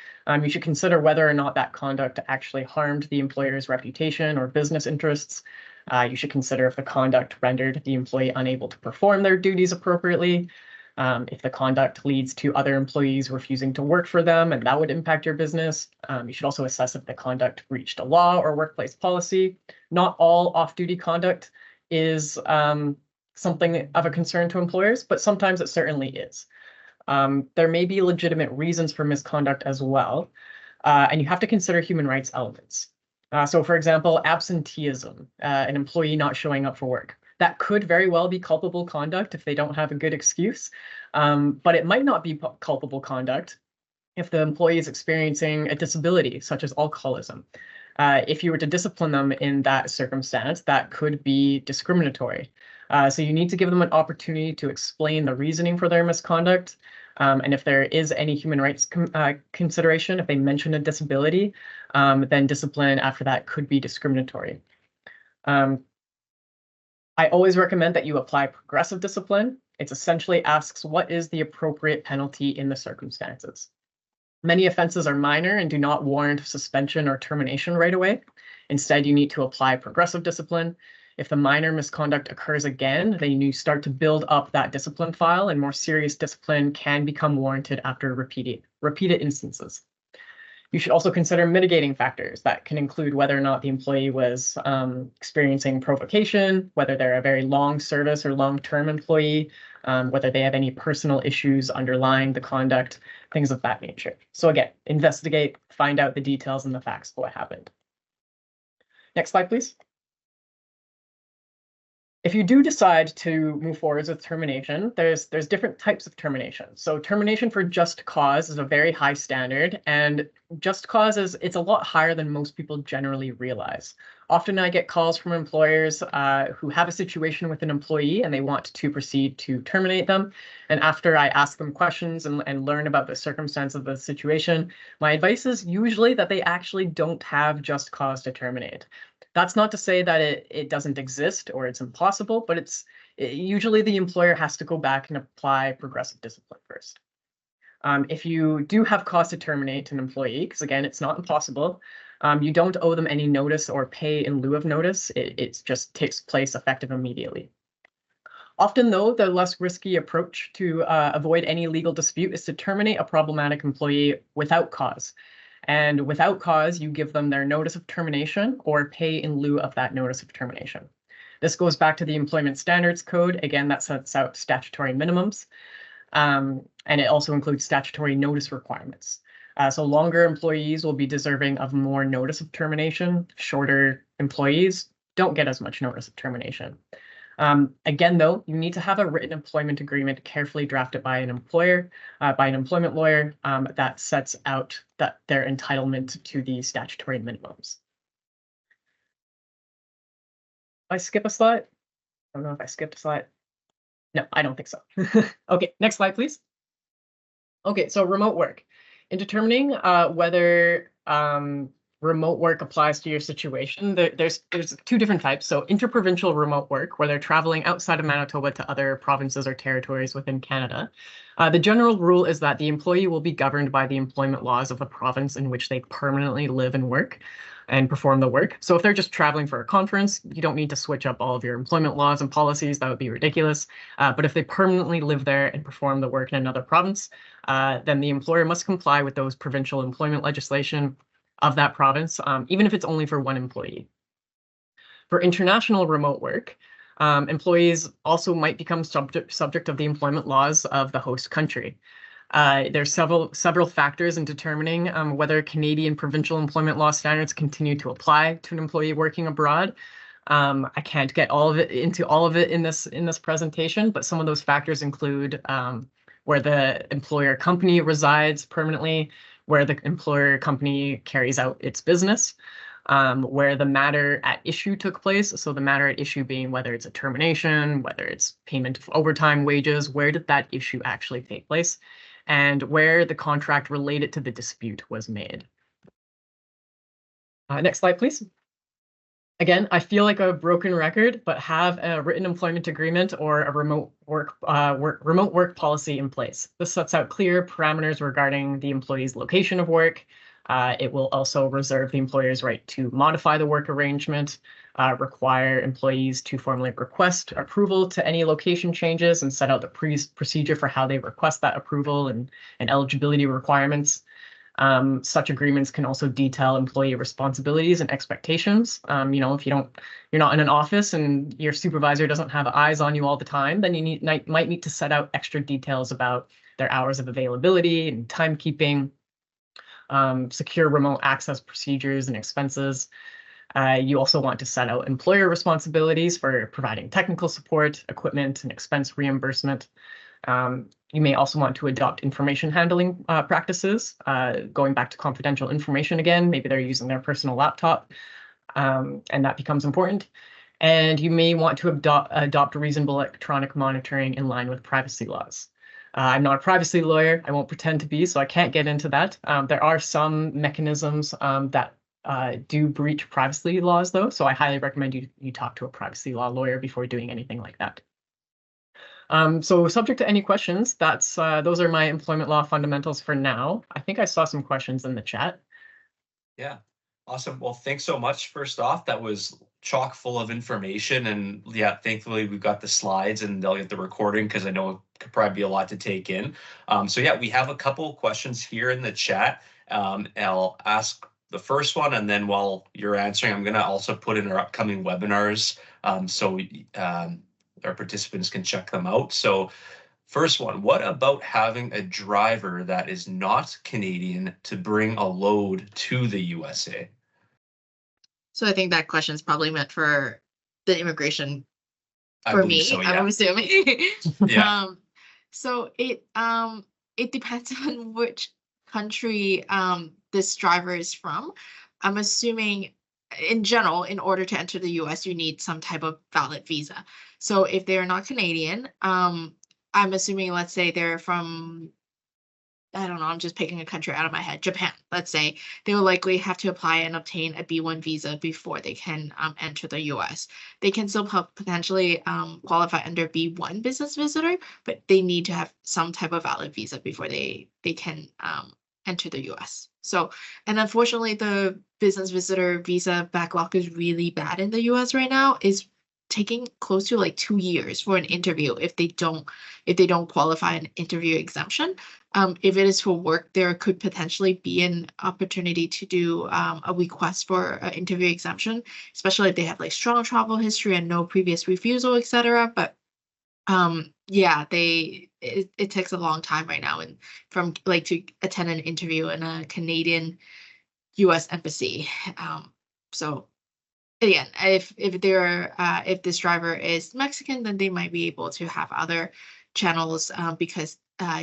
you should consider whether or not that conduct actually harmed the employer's reputation or business interests. You should consider if the conduct rendered the employee unable to perform their duties appropriately, if the conduct leads to other employees refusing to work for them, and that would impact your business. You should also assess if the conduct breached a law or workplace policy. Not all off-duty conduct is something of a concern to employers, but sometimes it certainly is. There may be legitimate reasons for misconduct as well. And you have to consider human rights elements. So for example, absenteeism, an employee not showing up for work. That could very well be culpable conduct if they don't have a good excuse, but it might not be culpable conduct if the employee is experiencing a disability, such as alcoholism. If you were to discipline them in that circumstance, that could be discriminatory. So you need to give them an opportunity to explain the reasoning for their misconduct. And if there is any human rights consideration, if they mention a disability, then discipline after that could be discriminatory. I always recommend that you apply progressive discipline. It essentially asks what is the appropriate penalty in the circumstances. Many offenses are minor and do not warrant suspension or termination right away. Instead, you need to apply progressive discipline. If the minor misconduct occurs again, then you start to build up that discipline file, and more serious discipline can become warranted after repeated instances. You should also consider mitigating factors that can include whether or not the employee was experiencing provocation, whether they're a very long service or long-term employee, whether they have any personal issues underlying the conduct, things of that nature. So again, investigate, find out the details and the facts of what happened. Next slide, please. If you do decide to move forward with termination, there's different types of termination. So termination for just cause is a very high standard, and just cause it's a lot higher than most people generally realize. Often I get calls from employers who have a situation with an employee and they want to proceed to terminate them. And after I ask them questions and learn about the circumstance of the situation, my advice is usually that they actually don't have just cause to terminate. That's not to say that it doesn't exist or it's impossible, but usually the employer has to go back and apply progressive discipline first. If you do have cause to terminate an employee, because again, it's not impossible, you don't owe them any notice or pay in lieu of notice. It just takes place effective immediately. Often, though, the less risky approach to avoid any legal dispute is to terminate a problematic employee without cause. And without cause, you give them their notice of termination or pay in lieu of that notice of termination. This goes back to the Employment Standards Code. Again, that sets out statutory minimums. And it also includes statutory notice requirements. So longer employees will be deserving of more notice of termination. Shorter employees don't get as much notice of termination. Again, though, you need to have a written employment agreement carefully drafted by an employer, by an employment lawyer that sets out their entitlement to the statutory minimums. Did I skip a slide? I don't know if I skipped a slide. No, I don't think so. Okay, next slide, please. Okay, so remote work. In determining whether remote work applies to your situation, there's two different types. So interprovincial remote work, where they're traveling outside of Manitoba to other provinces or territories within Canada. The general rule is that the employee will be governed by the employment laws of the province in which they permanently live and work and perform the work. So if they're just traveling for a conference, you don't need to switch up all of your employment laws and policies. That would be ridiculous. But if they permanently live there and perform the work in another province, then the employer must comply with those provincial employment legislation of that province, even if it's only for one employee. For international remote work, employees also might become subject of the employment laws of the host country. There's several factors in determining whether Canadian provincial employment law standards continue to apply to an employee working abroad. I can't get into all of it in this presentation, but some of those factors include where the employer company resides permanently, where the employer company carries out its business, where the matter at issue took place. So the matter at issue being whether it's a termination, whether it's payment of overtime wages, where did that issue actually take place, and where the contract related to the dispute was made. Next slide, please. Again, I feel like a broken record, but have a written employment agreement or a remote work policy in place. This sets out clear parameters regarding the employee's location of work. It will also reserve the employer's right to modify the work arrangement, require employees to formally request approval to any location changes, and set out the procedure for how they request that approval and eligibility requirements. Such agreements can also detail employee responsibilities and expectations. If you're not in an office and your supervisor doesn't have eyes on you all the time, then you might need to set out extra details about their hours of availability and timekeeping. secure remote access procedures and expenses. You also want to set out employer responsibilities for providing technical support, equipment, and expense reimbursement. You may also want to adopt information handling practices, going back to confidential information again. Maybe they're using their personal laptop, and that becomes important. And you may want to adopt reasonable electronic monitoring in line with privacy laws. I'm not a privacy lawyer. I won't pretend to be, so I can't get into that. There are some mechanisms that do breach privacy laws, though, so I highly recommend you talk to a privacy law lawyer before doing anything like that. So subject to any questions, those are my employment law fundamentals for now. I think I saw some questions in the chat. Yeah, awesome. Well, thanks so much. First off, that was chock full of information, and yeah, thankfully we've got the slides and they'll get the recording because I know it could probably be a lot to take in. So yeah, we have a couple of questions here in the chat. I'll ask the first one, and then while you're answering, I'm going to also put in our upcoming webinars so our participants can check them out. So first one, what about having a driver that is not Canadian to bring a load to the USA? So I think that question is probably meant for the immigration I for believe me, so, yeah. I'm assuming. Yeah. So it depends on which country this driver is from. I'm assuming in general, in order to enter the US, you need some type of valid visa. So if they're not Canadian, I'm assuming, let's say they're from, I don't know, I'm just picking a country out of my head, Japan, let's say, they will likely have to apply and obtain a B1 visa before they can enter the US. They can still potentially qualify under B1 business visitor, but they need to have some type of valid visa before they can enter the US. So, and unfortunately, the business visitor visa backlog is really bad in the US right now. It's taking close to like 2 years for an interview if they don't qualify an interview exemption. If it is for work, there could potentially be an opportunity to do a request for an interview exemption, especially if they have like strong travel history and no previous refusal, etc. But yeah, it takes a long time right now, and from like to attend an interview in a Canadian US embassy. So again, if this driver is Mexican, then they might be able to have other channels because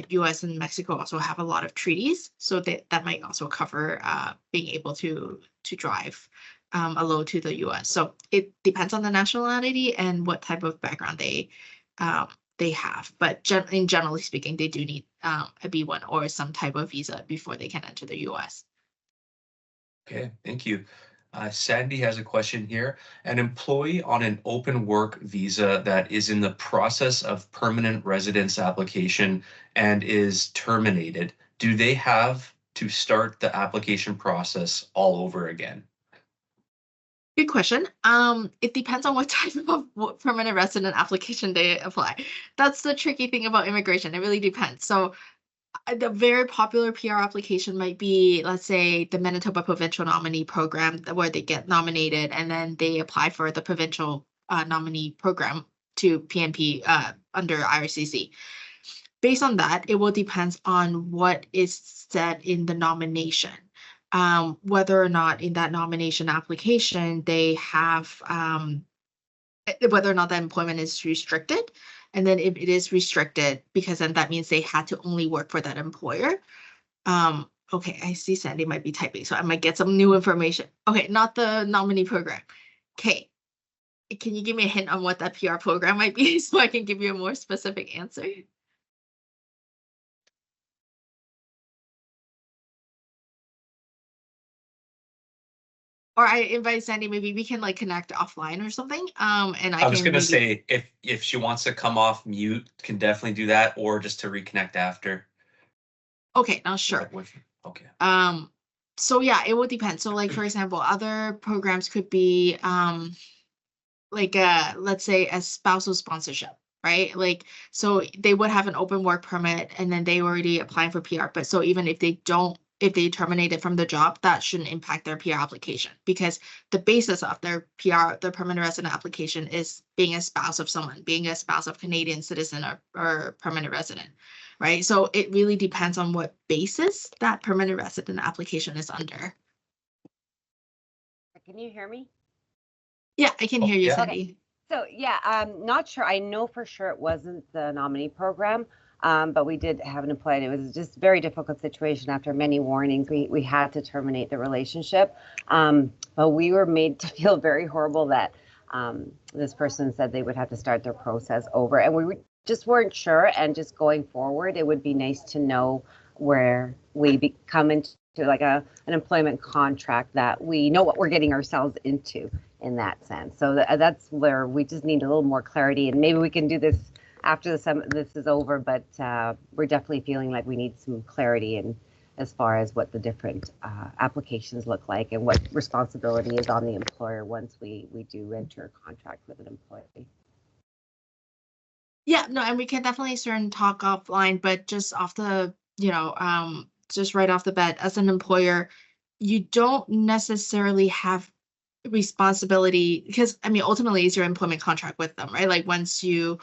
US and Mexico also have a lot of treaties, so that might also cover being able to drive a load to the US. So it depends on the nationality and what type of background they have, but generally speaking, they do need a B1 or some type of visa before they can enter the US. Okay, thank you. Sandy has a question here. An employee on an open work visa that is in the process of permanent residence application and is terminated, do they have to start the application process all over again? Good question. It depends on what type of permanent resident application they apply. That's the tricky thing about immigration. It really depends. So the very popular PR application might be, let's say, the Manitoba Provincial Nominee Program, where they get nominated and then they apply for the provincial nominee program to PNP under IRCC. Based on that, it will depend on what is said in the nomination. Whether or not in that nomination application they have whether or not the employment is restricted. And then if it is restricted, because then that means they had to only work for that employer. Okay, I see Sandy might be typing, so I might get some new information. Okay, not the nominee program. Okay, can you give me a hint on what that PR program might be so I can give you a more specific answer? Or I invite Sandy, maybe we can like connect offline or something. And I was gonna say if she wants to come off mute, can definitely do that, or just to reconnect after. Okay, now sure. Okay. So yeah, it would depend. So like for example, other programs could be like let's say a spousal sponsorship, right? Like so they would have an open work permit and then they already applying for PR. But so even if they don't if they terminate it from the job, that shouldn't impact their PR application, because the basis of their PR, their permanent resident application, is being a spouse of someone, being a spouse of Canadian citizen or permanent resident, right? So it really depends on what basis that permanent resident application is under. Can you hear me? Yeah, I can hear you, yeah. Cindy. So yeah, I'm not sure. I know for sure it wasn't the nominee program, but we did have an employee. It was just a very difficult situation. After many warnings, we had to terminate the relationship. But we were made to feel very horrible that this person said they would have to start their process over, and just weren't sure. And just going forward, it would be nice to know where we come into like an employment contract, that we know what we're getting ourselves into in that sense. So that's where we just need a little more clarity, and maybe we can do this after this is over, but we're definitely feeling like we need some clarity in as far as what the different applications look like and what responsibility is on the employer once we do enter a contract with an employee. Yeah, no, and we can definitely talk offline, but just off the, just right off the bat, as an employer, you don't necessarily have responsibility, because I mean, ultimately it's your employment contract with them, right? Like once you,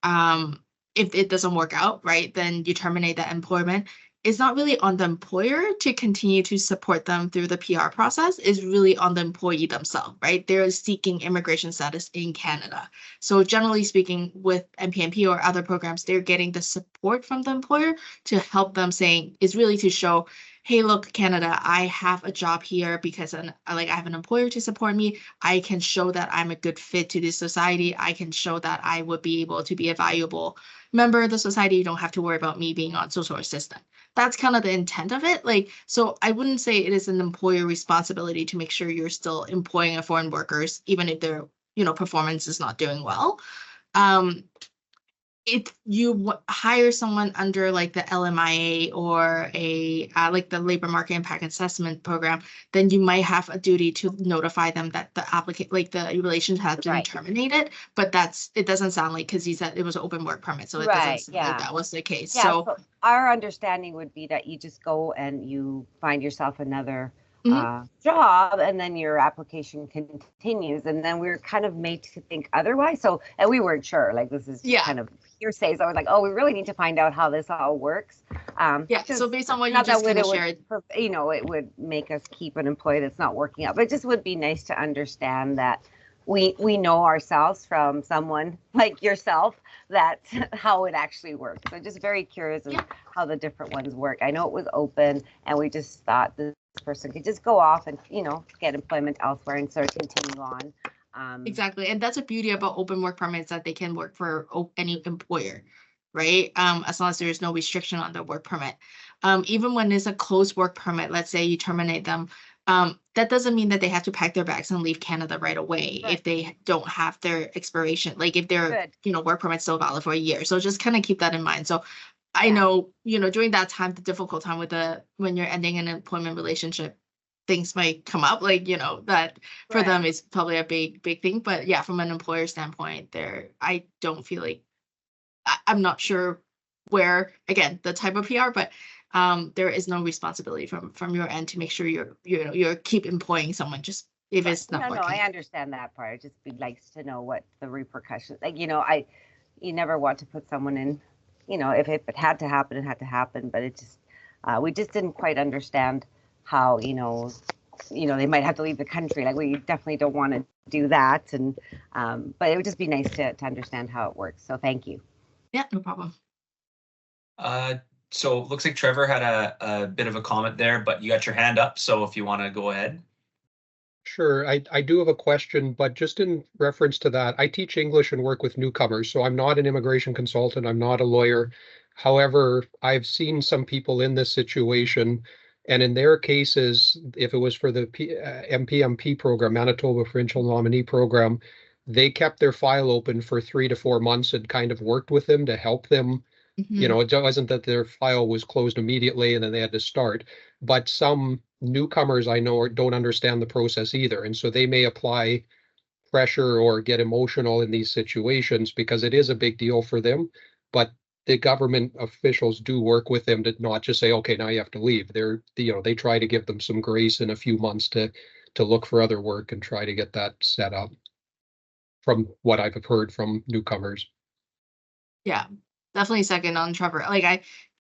if it doesn't work out, right, then you terminate that employment. It's not really on the employer to continue to support them through the PR process. It's really on the employee themselves, right? They're seeking immigration status in Canada. So generally speaking, with MPNP or other programs, they're getting the support from the employer to help them, saying is really to show, hey, look, Canada, I have a job here because I have an employer to support me. I can show that I'm a good fit to this society. I can show that I would be able to be a valuable member of the society. You don't have to worry about me being on social assistance. That's kind of the intent of it. Like, so I wouldn't say it is an employer responsibility to make sure you're still employing foreign workers, even if their, performance is not doing well. If you hire someone under like the LMIA or like the labor market impact assessment program, then you might have a duty to notify them that the the relations have been terminated. But it doesn't sound like, because he said it was an open work permit, so it doesn't sound like that was the case. Yeah, so our understanding would be that you just go and you find yourself another job, and then your application continues, and then we're kind of made to think otherwise. So, and we weren't sure, like this is kind of hearsay. So I was like, oh, we really need to find out how this all works. So based on what you just kind of shared, it would make us keep an employee that's not working out. But it just would be nice to understand that we know ourselves from someone like yourself that how it actually works. So just very curious of how the different ones work. I know it was open, and we just thought this person could just go off and get employment elsewhere and sort of continue on. Exactly, and that's the beauty about open work permits, that they can work for any employer, right? As long as there is no restriction on the work permit. Even when it's a closed work permit, let's say you terminate them, that doesn't mean that they have to pack their bags and leave Canada right away if they don't have their expiration, like if their work permit's still valid for a year. So just kind of keep that in mind. So I know, during that time, the difficult time with when you're ending an employment relationship, things might come up, like, that for them is probably a big thing. But yeah, from an employer standpoint, I don't feel like, I'm not sure where, again, the type of PR, but there is no responsibility from your end to make sure you're keep employing someone just if it's not working. No, I understand that part. It just be nice to know what the repercussions, like, you never want to put someone in, if it had to happen, it had to happen, but it just, we just didn't quite understand how, they might have to leave the country. Like, we definitely don't want to do that. And, but it would just be nice to understand how it works. So thank you. Yeah, no problem. So it looks like Trevor had a bit of a comment there, but you got your hand up. So if you want to go ahead. Sure. I do have a question, but just in reference to that, I teach English and work with newcomers. So I'm not an immigration consultant. I'm not a lawyer. However, I've seen some people in this situation, and in their cases, if it was for the MPMP program, Manitoba Provincial Nominee Program, they kept their file open for 3 to 4 months and kind of worked with them to help them. It wasn't that their file was closed immediately and then they had to start. But some newcomers I know don't understand the process either. And so they may apply pressure or get emotional in these situations because it is a big deal for them. But the government officials do work with them to not just say, okay, now you have to leave. They try to give them some grace in a few months to look for other work and try to get that set up, from what I've heard from newcomers. Yeah, definitely second on Trevor.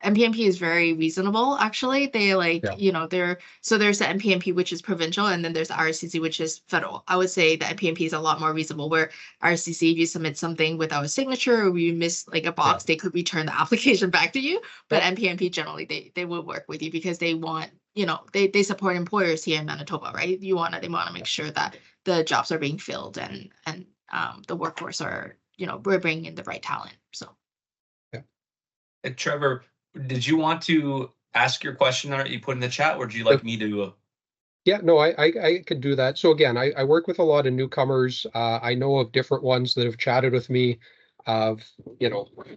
MPMP is very reasonable, actually. They there's the MPMP, which is provincial, and then there's the RCC, which is federal. I would say the MPMP is a lot more reasonable, where RCC, if you submit something without a signature or you miss a box, they could return the application back to you. But MPMP, generally, they will work with you because they want, they support employers here in Manitoba, right? They want to make sure that the jobs are being filled and the workforce are, we're bringing in the right talent. So. And Trevor, did you want to ask your question that you put in the chat, or do you like me to? Yeah, no, I could do that. So again, I work with a lot of newcomers. I know of different ones that have chatted with me of,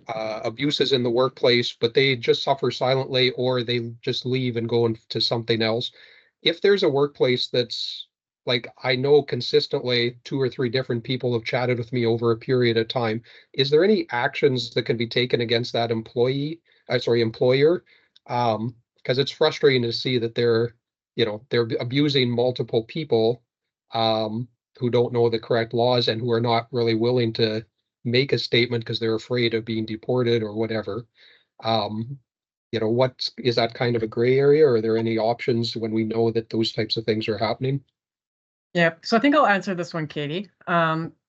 abuses in the workplace, but they just suffer silently, or they just leave and go into something else. If there's a workplace that's I know consistently 2 or 3 different people have chatted with me over a period of time, is there any actions that can be taken against that employer? Because it's frustrating to see that they're abusing multiple people who don't know the correct laws and who are not really willing to make a statement because they're afraid of being deported or whatever. What is that kind of a gray area? Or are there any options when we know that those types of things are happening? Yeah, so I think I'll answer this one, Katie.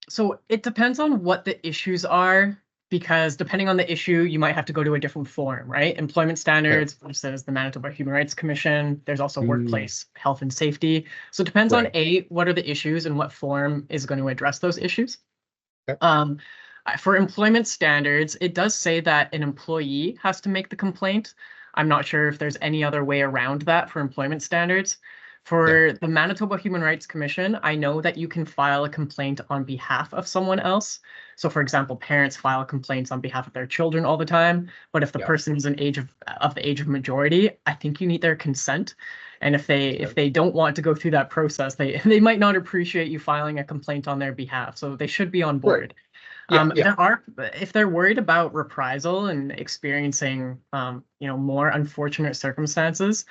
So it depends on what the issues are, because depending on the issue, you might have to go to a different forum, right? Employment standards versus the Manitoba Human Rights Commission. There's also workplace health and safety. So it depends on what are the issues and what forum is going to address those issues. For employment standards, it does say that an employee has to make the complaint. I'm not sure if there's any other way around that for employment standards. For the Manitoba Human Rights Commission, I know that you can file a complaint on behalf of someone else. So, for example, parents file complaints on behalf of their children all the time. But if the person is of the age of majority, I think you need their consent. And if they don't want to go through that process, they might not appreciate you filing a complaint on their behalf. So they should be on board. If they're worried about reprisal and experiencing, more unfortunate circumstances,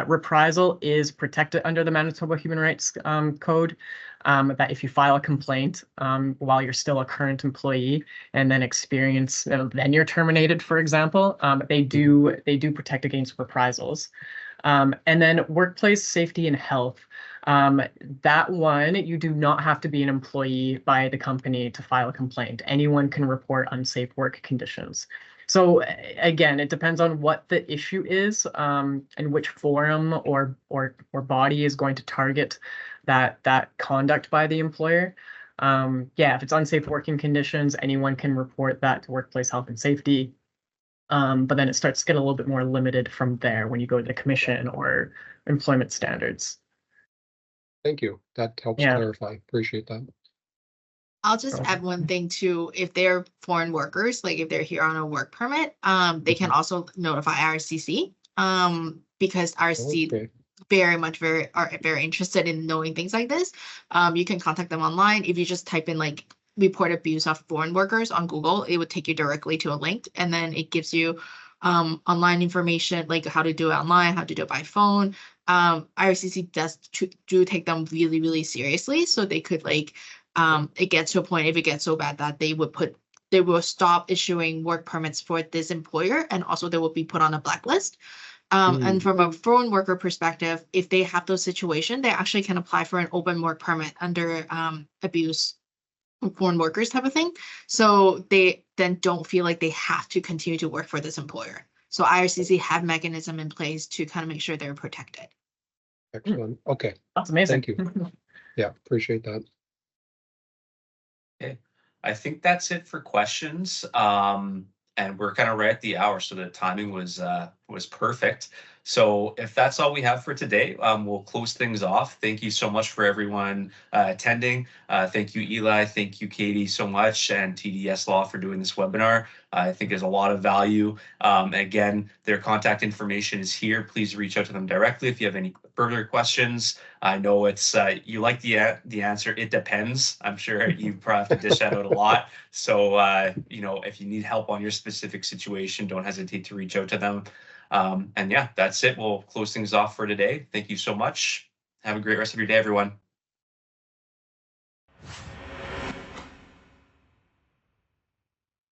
reprisal is protected under the Manitoba Human Rights Code. That if you file a complaint while you're still a current employee and then then you're terminated, for example, they do protect against reprisals. And then workplace safety and health. That one, you do not have to be an employee by the company to file a complaint. Anyone can report unsafe work conditions. So again, it depends on what the issue is and which forum or body is going to target that conduct by the employer. If it's unsafe working conditions, anyone can report that to workplace health and safety. But then it starts to get a little bit more limited from there when you go to the commission or employment standards. Thank you. That helps clarify. Appreciate that. I'll just add one thing too. If they're foreign workers, if they're here on a work permit, they can also notify RCC because RCC are very interested in knowing things like this. You can contact them online. If you just type in report abuse of foreign workers on Google, it would take you directly to a link, and then it gives you online information, how to do it online, how to do it by phone. IRCC do take them really, really seriously. So they could it gets to a point, if it gets so bad, that they will stop issuing work permits for this employer, and also they will be put on a blacklist. And from a foreign worker perspective, if they have those situations, they actually can apply for an open work permit under abuse foreign workers type of thing. So they then don't feel like they have to continue to work for this employer. So IRCC have mechanism in place to kind of make sure they're protected. Excellent. Okay. That's amazing. Thank you. Yeah, appreciate that. Okay. I think that's it for questions. And we're kind of right at the hour, so the timing was was perfect. So if that's all we have for today, we'll close things off. Thank you so much for everyone attending. Thank you, Eli. Thank you, Katie, so much, and TDS Law for doing this webinar. I think there's a lot of value. Again, their contact information is here. Please reach out to them directly if you have any further questions. I know it's you like the answer. It depends. I'm sure you probably have to dish that out a lot. So you know, if you need help on your specific situation, don't hesitate to reach out to them. And yeah, that's it. We'll close things off for today. Thank you so much. Have a great rest of your day, everyone.